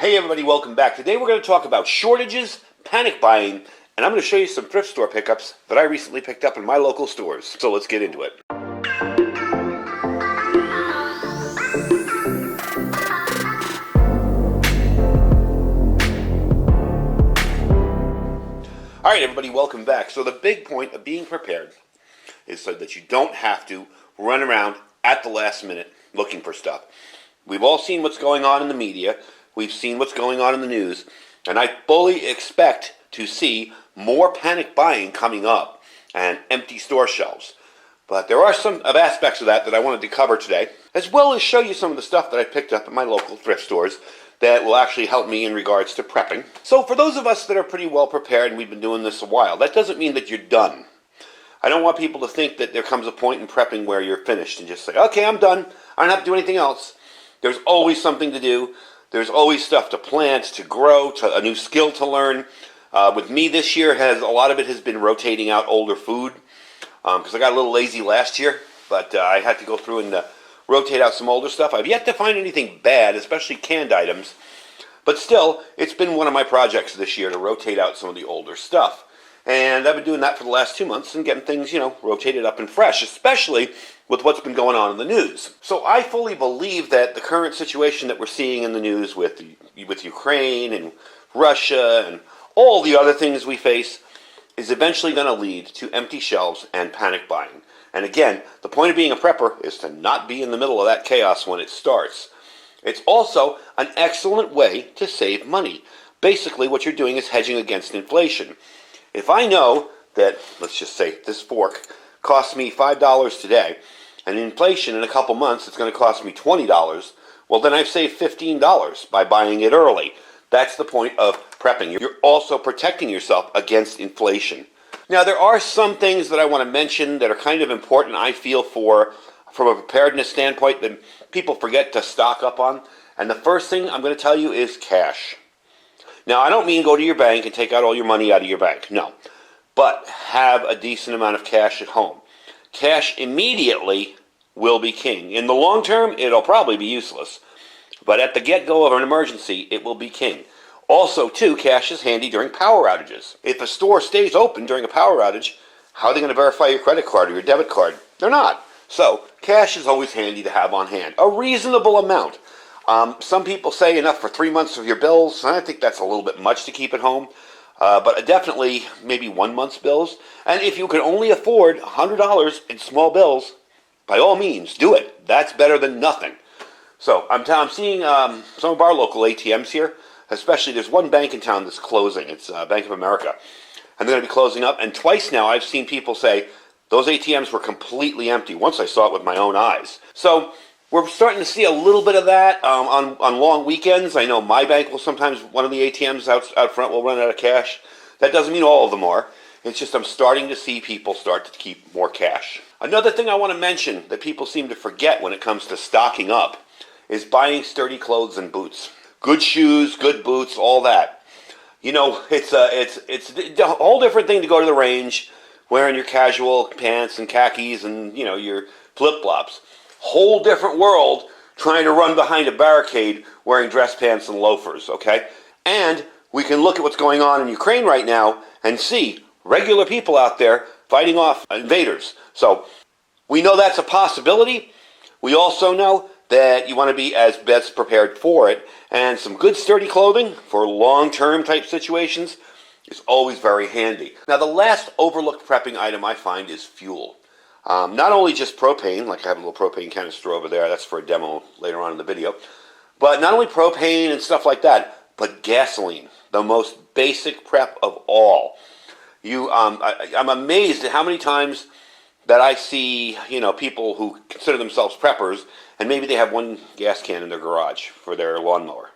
Hey everybody, welcome back. Today we're going to talk about shortages, panic buying, and I'm going to show you some thrift store pickups that I recently picked up in my local stores. So let's get into it. Alright everybody, welcome back. So the big point of being prepared is so that you don't have to run around at the last minute looking for stuff. We've all seen what's going on in the media. We've seen what's going on in the news. And I fully expect to see more panic buying coming up and empty store shelves. But there are some aspects of that I wanted to cover today, as well as show you some of the stuff that I picked up at my local thrift stores that will actually help me in regards to prepping. So for those of us that are pretty well prepared and we've been doing this a while, that doesn't mean that you're done. I don't want people to think that there comes a point in prepping where you're finished and just say, okay, I'm done. I don't have to do anything else. There's always something to do. There's always stuff to plant, to grow, a new skill to learn. With me this year, a lot of it has been rotating out older food because I got a little lazy last year, but I had to go through and rotate out some older stuff. I've yet to find anything bad, especially canned items, but still, it's been one of my projects this year to rotate out some of the older stuff. And I've been doing that for the last 2 months and getting things, rotated up and fresh, especially with what's been going on in the news. So I fully believe that the current situation that we're seeing in the news with Ukraine and Russia and all the other things we face is eventually going to lead to empty shelves and panic buying. And again, the point of being a prepper is to not be in the middle of that chaos when it starts. It's also an excellent way to save money. Basically, what you're doing is hedging against inflation. If I know that, let's just say, this fork costs me $5 today, and inflation in a couple months it's going to cost me $20, well then I've saved $15 by buying it early. That's the point of prepping. You're also protecting yourself against inflation. Now there are some things that I want to mention that are kind of important, I feel, from a preparedness standpoint that people forget to stock up on. And the first thing I'm going to tell you is cash. Now, I don't mean go to your bank and take out all your money out of your bank, no. But have a decent amount of cash at home. Cash immediately will be king. In the long term, it'll probably be useless. But at the get-go of an emergency, it will be king. Also, too, cash is handy during power outages. If a store stays open during a power outage, how are they going to verify your credit card or your debit card? They're not. So, cash is always handy to have on hand. A reasonable amount. Some people say enough for 3 months of your bills. I think that's a little bit much to keep at home. But definitely maybe 1 month's bills. And if you can only afford $100 in small bills, by all means, do it. That's better than nothing. So I'm seeing some of our local ATMs here. Especially there's one bank in town that's closing. It's Bank of America. And they're going to be closing up. And twice now I've seen people say those ATMs were completely empty. Once I saw it with my own eyes. So we're starting to see a little bit of that on long weekends. I know my bank will sometimes, one of the ATMs out front will run out of cash. That doesn't mean all of them are. It's just I'm starting to see people start to keep more cash. Another thing I want to mention that people seem to forget when it comes to stocking up is buying sturdy clothes and boots. Good shoes, good boots, all that. It's a whole different thing to go to the range wearing your casual pants and khakis and, your flip-flops. Whole different world trying to run behind a barricade wearing dress pants and loafers, okay? And we can look at what's going on in Ukraine right now and see regular people out there fighting off invaders. So we know that's a possibility. We also know that you want to be as best prepared for it. And some good sturdy clothing for long-term type situations is always very handy. Now the last overlooked prepping item I find is fuel. Not only just propane, like I have a little propane canister over there, that's for a demo later on in the video, but not only propane and stuff like that, but gasoline, the most basic prep of all. I'm amazed at how many times that I see, people who consider themselves preppers, and maybe they have one gas can in their garage for their lawnmower.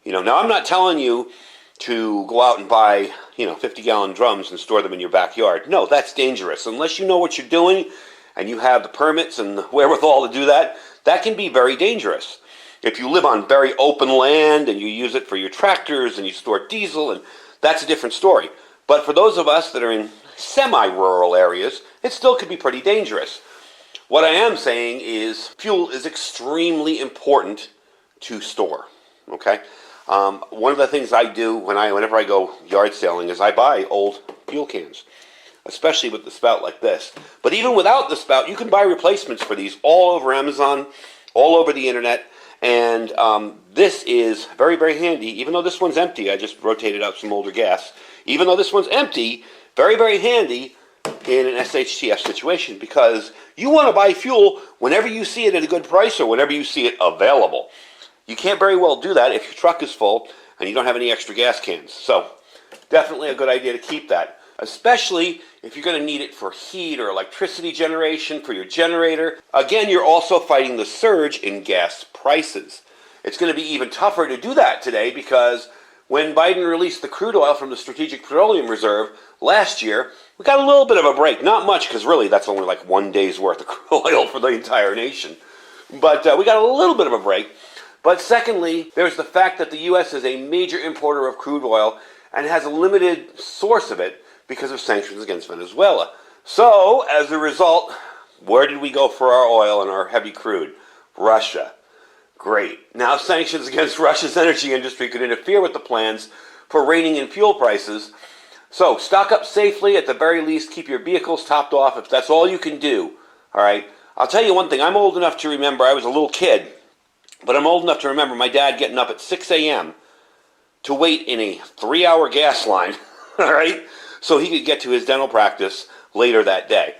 Now I'm not telling you to go out and buy, 50-gallon drums and store them in your backyard. No, that's dangerous. Unless you know what you're doing and you have the permits and the wherewithal to do that, that can be very dangerous. If you live on very open land and you use it for your tractors and you store diesel, and that's a different story. But for those of us that are in semi-rural areas, it still could be pretty dangerous. What I am saying is fuel is extremely important to store, okay? One of the things I do whenever I go yard sailing is I buy old fuel cans, especially with the spout like this. But even without the spout, you can buy replacements for these all over Amazon, all over the internet. And this is very, very handy. Even though this one's empty, I just rotated out some older gas. Even though this one's empty, very, very handy in an SHTF situation, because you want to buy fuel whenever you see it at a good price or whenever you see it available. You can't very well do that if your truck is full and you don't have any extra gas cans. So definitely a good idea to keep that, especially if you're going to need it for heat or electricity generation for your generator. Again, you're also fighting the surge in gas prices. It's going to be even tougher to do that today, because when Biden released the crude oil from the Strategic Petroleum Reserve last year, we got a little bit of a break. Not much, because really that's only like 1 day's worth of crude oil for the entire nation. But we got a little bit of a break. But secondly, there's the fact that the U.S. is a major importer of crude oil and has a limited source of it because of sanctions against Venezuela. So, as a result, where did we go for our oil and our heavy crude? Russia. Great. Now sanctions against Russia's energy industry could interfere with the plans for reining in fuel prices. So, stock up safely. At the very least, keep your vehicles topped off if that's all you can do. All right? I'll tell you one thing. I'm old enough to remember, I was a little kid, but I'm old enough to remember my dad getting up at 6 a.m. to wait in a 3-hour gas line, all right, so he could get to his dental practice later that day.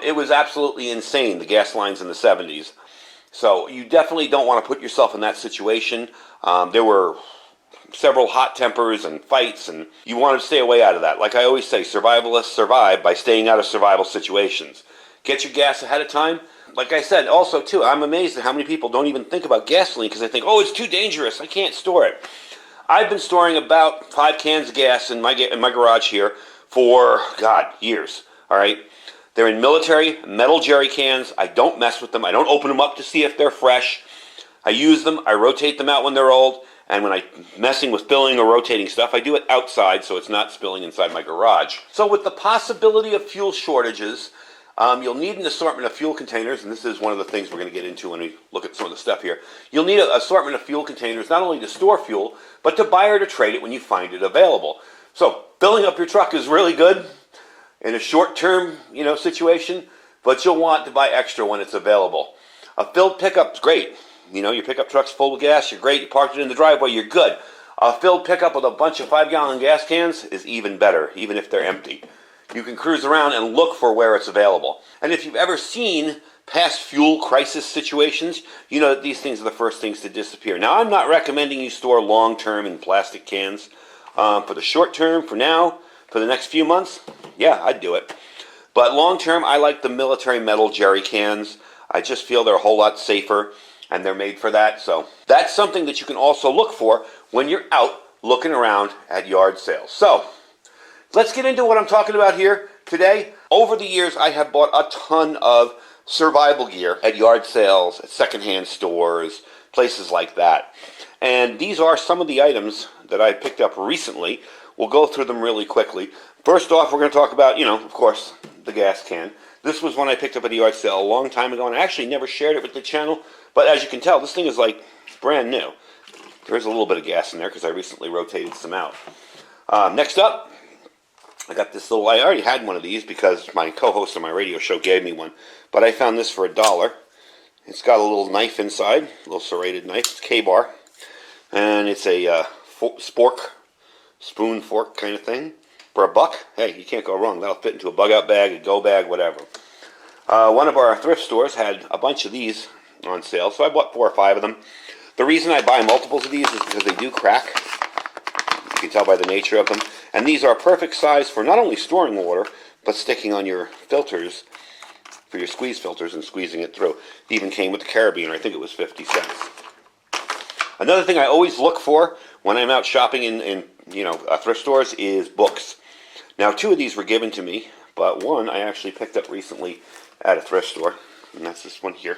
It was absolutely insane, the gas lines in the 70s. So you definitely don't want to put yourself in that situation. There were several hot tempers and fights, and you want to stay away out of that. Like I always say, survivalists survive by staying out of survival situations. Get your gas ahead of time. Like I said, also, too, I'm amazed at how many people don't even think about gasoline because they think, oh, it's too dangerous, I can't store it. I've been storing about 5 cans of gas in my garage here for, years, all right? They're in military metal jerry cans. I don't mess with them. I don't open them up to see if they're fresh. I use them. I rotate them out when they're old. And when I'm messing with filling or rotating stuff, I do it outside so it's not spilling inside my garage. So with the possibility of fuel shortages, you'll need an assortment of fuel containers, and this is one of the things we're going to get into when we look at some of the stuff here. You'll need an assortment of fuel containers, not only to store fuel, but to buy or to trade it when you find it available. So filling up your truck is really good in a short-term, situation, but you'll want to buy extra when it's available. A filled pickup's great. Your pickup truck's full of gas, you're great. You parked it in the driveway, you're good. A filled pickup with a bunch of 5-gallon gas cans is even better, even if they're empty. You can cruise around and look for where it's available. And if you've ever seen past fuel crisis situations, you know that these things are the first things to disappear. Now, I'm not recommending you store long-term in plastic cans. For the short term, for now, for the next few months, yeah, I'd do it. But long-term, I like the military metal jerry cans. I just feel they're a whole lot safer, and they're made for that. So that's something that you can also look for when you're out looking around at yard sales. So let's get into what I'm talking about here today. Over the years, I have bought a ton of survival gear at yard sales, at secondhand stores, places like that. And these are some of the items that I picked up recently. We'll go through them really quickly. First off, we're going to talk about, of course, the gas can. This was one I picked up at a yard sale a long time ago, and I actually never shared it with the channel. But as you can tell, this thing is like brand new. There is a little bit of gas in there because I recently rotated some out. Next up, I got this little, I already had one of these because my co-host on my radio show gave me one. But I found this for $1. It's got a little knife inside, a little serrated knife. It's K-bar. And it's a spoon, fork kind of thing. For $1, hey, you can't go wrong. That'll fit into a bug-out bag, a go bag, whatever. One of our thrift stores had a bunch of these on sale, so I bought 4 or 5 of them. The reason I buy multiples of these is because they do crack. You can tell by the nature of them. And these are perfect size for not only storing water, but sticking on your filters, for your squeeze filters and squeezing it through. It even came with the carabiner. I think it was 50 cents. Another thing I always look for when I'm out shopping in thrift stores is books. Now, 2 of these were given to me, but one I actually picked up recently at a thrift store, and that's this one here.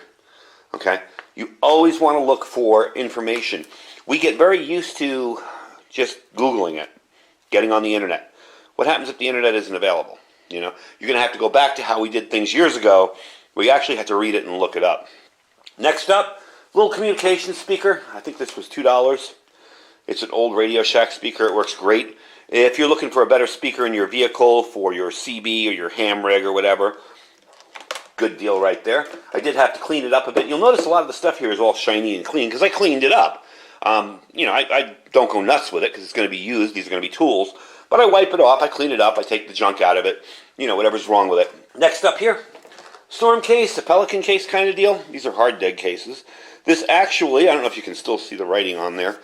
Okay? You always want to look for information. We get very used to just Googling it, getting on the internet. What happens if the internet isn't available? You're going to have to go back to how we did things years ago, where you actually had to read it and look it up. Next up, little communication speaker. I think this was $2. It's an old Radio Shack speaker. It works great. If you're looking for a better speaker in your vehicle for your CB or your ham rig or whatever, good deal right there. I did have to clean it up a bit. You'll notice a lot of the stuff here is all shiny and clean because I cleaned it up. I don't go nuts with it because it's going to be used. These are going to be tools. But I wipe it off. I clean it up. I take the junk out of it. Whatever's wrong with it. Next up here, storm case, a Pelican case kind of deal. These are hard dead cases. This actually, I don't know if you can still see the writing on there.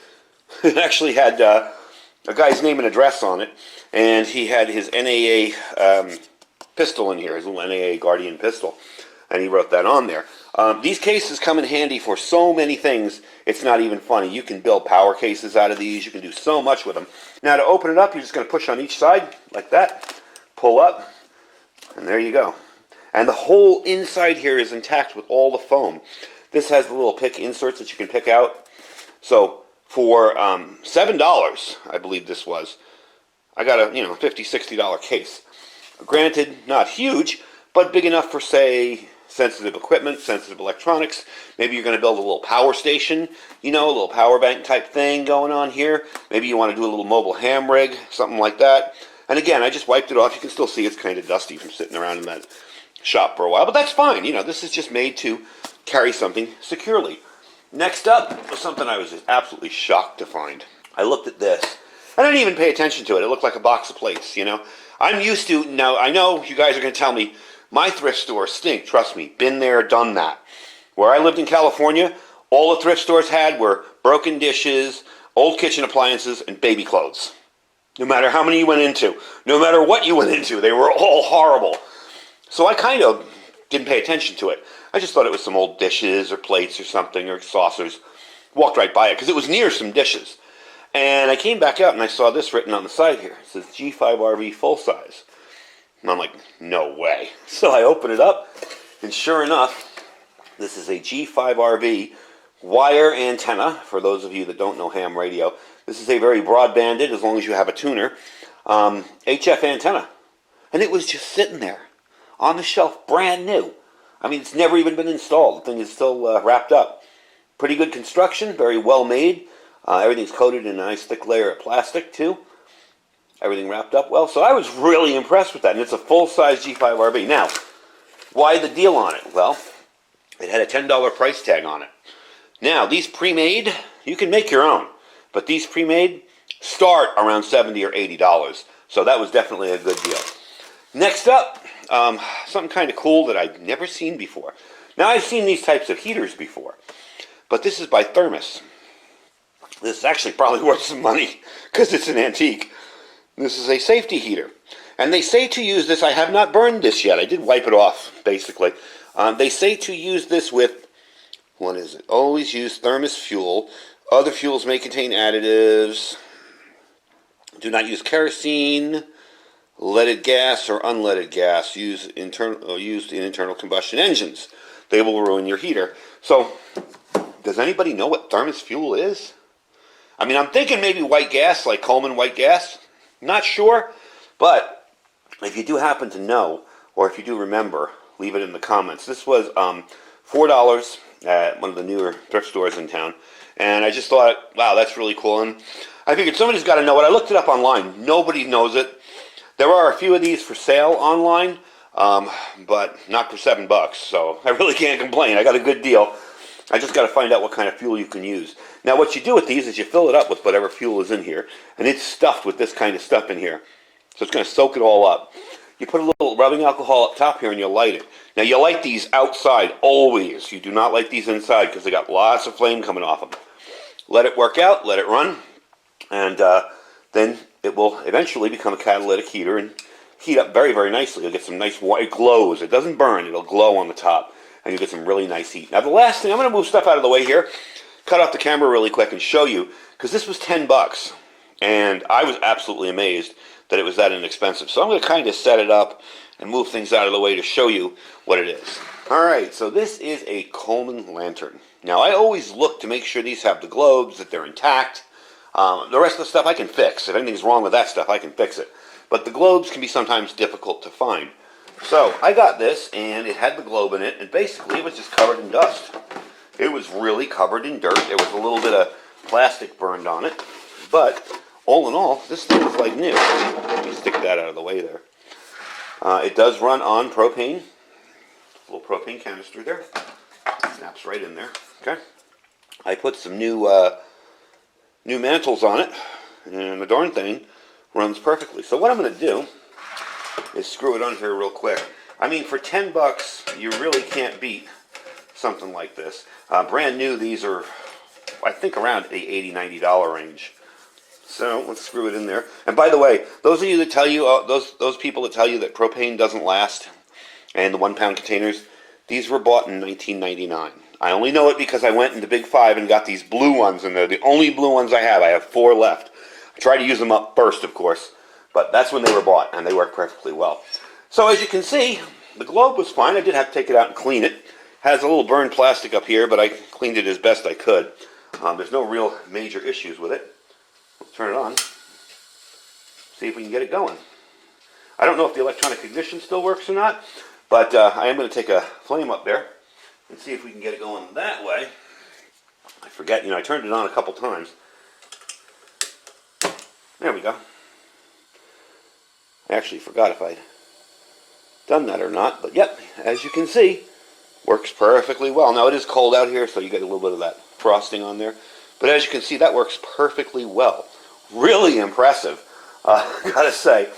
It actually had a guy's name and address on it. And he had his NAA pistol in here, his little NAA Guardian pistol. And he wrote that on there. These cases come in handy for so many things, it's not even funny. You can build power cases out of these. You can do so much with them. Now to open it up, you're just going to push on each side like that, pull up, and there you go. And the whole inside here is intact with all the foam. This has the little pick inserts that you can pick out. So for $7, I believe this was, I got a $50, $60 case. Granted, not huge, but big enough for, say, sensitive equipment, sensitive electronics. Maybe you're going to build a little power station, a little power bank type thing going on here. Maybe you want to do a little mobile ham rig, something like that. And again, I just wiped it off. You can still see it's kind of dusty from sitting around in that shop for a while, but that's fine. This is just made to carry something securely. Next up was something I was absolutely shocked to find. I looked at this. I didn't even pay attention to it. It looked like a box of plates, I'm used to, now I know you guys are going to tell me, my thrift stores stink, trust me, been there, done that. Where I lived in California, all the thrift stores had were broken dishes, old kitchen appliances, and baby clothes. No matter how many you went into, no matter what you went into, they were all horrible. So I kind of didn't pay attention to it. I just thought it was some old dishes or plates or something or saucers. Walked right by it because it was near some dishes. And I came back out and I saw this written on the side here. It says G5RV full size. And I'm like, no way. So I open it up, and sure enough, this is a G5RV wire antenna. For those of you that don't know ham radio, this is a very broadbanded, as long as you have a tuner, HF antenna. And it was just sitting there on the shelf, brand new. I mean, it's never even been installed. The thing is still wrapped up. Pretty good construction, very well made. Everything's coated in a nice thick layer of plastic, too. Everything wrapped up well. So I was really impressed with that. And it's a full-size G5RV. Now, why the deal on it? Well, it had a $10 price tag on it. Now, these pre-made, you can make your own. But these pre-made start around $70 or $80. So that was definitely a good deal. Next up, something kind of cool that I'd never seen before. Now, I've seen these types of heaters before. But this is by Thermos. This is actually probably worth some money because it's an antique. This is a safety heater. And they say to use this, I have not burned this yet. I did wipe it off, basically. They say to use this with, what is it? Always use Thermos fuel. Other fuels may contain additives. Do not use kerosene, leaded gas, or unleaded gas used in internal combustion engines. They will ruin your heater. So, does anybody know what Thermos fuel is? I mean, I'm thinking maybe white gas, like Coleman white gas. Not sure, but if you do happen to know, or if you do remember, leave it in the comments. This was $4 at one of the newer thrift stores in town, and I just thought, wow, that's really cool. And I figured somebody's got to know it. I looked it up online. Nobody knows it. There are a few of these for sale online, but not for $7, so I really can't complain. I got a good deal. I just got to find out what kind of fuel you can use. Now, what you do with these is you fill it up with whatever fuel is in here, and it's stuffed with this kind of stuff in here. So it's going to soak it all up. You put a little rubbing alcohol up top here, and you light it. Now, you light these outside always. You do not light these inside because they got lots of flame coming off them. Let it work out, let it run, and then it will eventually become a catalytic heater and heat up very, very nicely. You'll get some nice, it glows. It doesn't burn. It'll glow on the top. And you get some really nice heat. Now the last thing, I'm going to move stuff out of the way here, cut off the camera really quick and show you, because this was $10, and I was absolutely amazed that it was that inexpensive. So I'm going to kind of set it up and move things out of the way to show you what it is. Alright, so this is a Coleman lantern. Now I always look to make sure these have the globes, that they're intact. The rest of the stuff I can fix. If anything's wrong with that stuff, I can fix it. But the globes can be sometimes difficult to find. So, I got this, and it had the globe in it, and basically it was just covered in dust. It was really covered in dirt. There was a little bit of plastic burned on it. But all in all, this thing is like new. Let me stick that out of the way there. It does run on propane. A little propane canister there. Snaps right in there. Okay. I put some new mantles on it, and the darn thing runs perfectly. So what I'm going to do is screw it on here real quick. I mean, for 10 bucks, you really can't beat something like this. Brand new, these are, I think, around the $80, $90 range. So let's screw it in there. And by the way, those of you that tell you, those people that tell you that propane doesn't last, and the 1 pound containers, these were bought in 1999. I only know it because I went into Big 5 and got these blue ones, and they're the only blue ones I have. I have 4 left. I tried to use them up first, of course, but that's when they were bought, and they work perfectly well. So as you can see, the globe was fine. I did have to take it out and clean it. Has a little burned plastic up here, but I cleaned it as best I could. There's no real major issues with it. Let's turn it on. See if we can get it going. I don't know if the electronic ignition still works or not, but I am going to take a flame up there and see if we can get it going that way. I forget, I turned it on a couple times. There we go. I actually forgot if I'd done that or not, but yep, as you can see, works perfectly well. Now it is cold out here, so you get a little bit of that frosting on there, but as you can see, that works perfectly well. Really impressive, gotta say.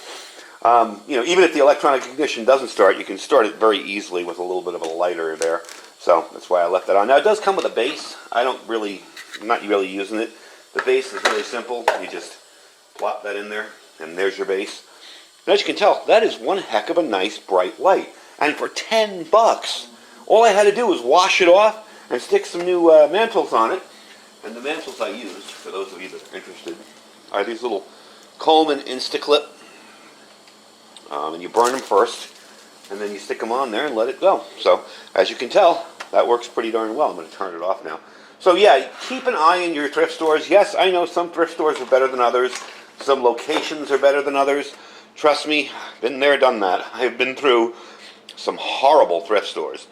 Even if the electronic ignition doesn't start, you can start it very easily with a little bit of a lighter there. So that's why I left that on. Now it does come with a base. I'm not really using it. The base is really simple. You just plop that in there, and there's your base. And as you can tell, that is one heck of a nice bright light. And for 10 bucks, all I had to do was wash it off and stick some new mantles on it. And the mantles I used, for those of you that are interested, are these little Coleman Instaclip. And you burn them first, and then you stick them on there and let it go. So, as you can tell, that works pretty darn well. I'm going to turn it off now. So yeah, keep an eye in your thrift stores. Yes, I know some thrift stores are better than others. Some locations are better than others. Trust me, been there, done that. I've been through some horrible thrift stores.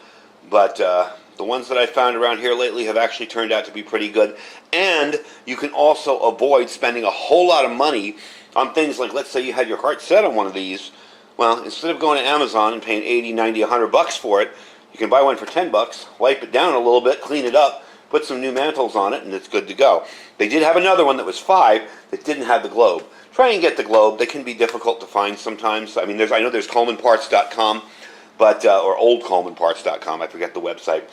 But the ones that I found around here lately have actually turned out to be pretty good. And you can also avoid spending a whole lot of money on things like, let's say you had your heart set on one of these. Well, instead of going to Amazon and paying 80, 90, 100 bucks for it, you can buy one for 10 bucks, wipe it down a little bit, clean it up, put some new mantles on it, and it's good to go. They did have another one that was 5 that didn't have the globe. Try and get the globe. They can be difficult to find sometimes. I mean, I know there's ColemanParts.com, but or oldColemanParts.com. I forget the website.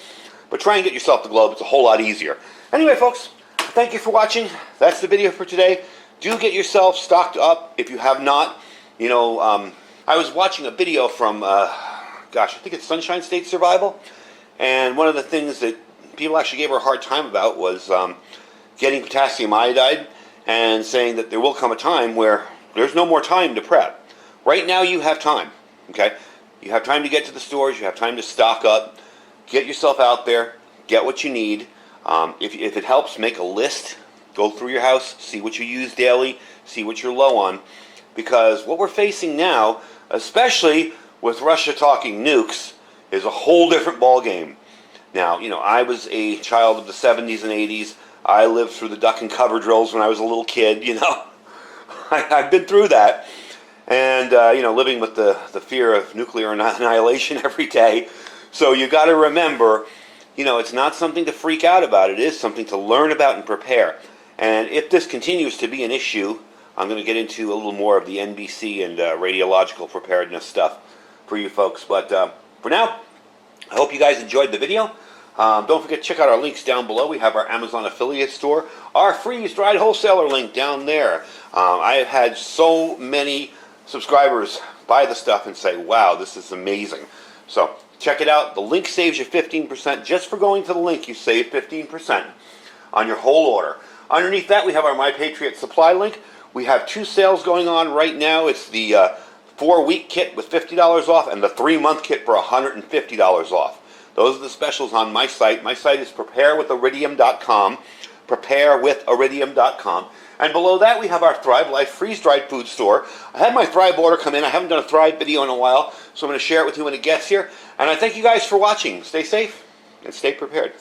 But try and get yourself the globe. It's a whole lot easier. Anyway, folks, thank you for watching. That's the video for today. Do get yourself stocked up if you have not. I was watching a video from, I think it's Sunshine State Survival, and one of the things that people actually gave her a hard time about was getting potassium iodide, and saying that there will come a time where there's no more time to prep. Right now you have time, okay? You have time to get to the stores, you have time to stock up, get yourself out there, get what you need. If it helps, make a list, go through your house, see what you use daily, see what you're low on, because what we're facing now, especially with Russia talking nukes, is a whole different ball game. Now, I was a child of the 70s and 80s. I lived through the duck and cover drills when I was a little kid, I've been through that. And, living with the fear of nuclear annihilation every day. So you got to remember, it's not something to freak out about. It is something to learn about and prepare. And if this continues to be an issue, I'm going to get into a little more of the NBC and radiological preparedness stuff for you folks. But for now, I hope you guys enjoyed the video. Don't forget to check out our links down below. We have our Amazon affiliate store, our freeze-dried wholesaler link down there. I have had so many subscribers buy the stuff and say, wow, this is amazing. So check it out. The link saves you 15%. Just for going to the link, you save 15% on your whole order. Underneath that, we have our My Patriot Supply link. We have 2 sales going on right now. It's the 4-week kit with $50 off and the 3-month kit for $150 off. Those are the specials on my site. My site is preparewithiridium.com, preparewithiridium.com. And below that, we have our Thrive Life freeze-dried food store. I had my Thrive order come in. I haven't done a Thrive video in a while, so I'm going to share it with you when it gets here. And I thank you guys for watching. Stay safe and stay prepared.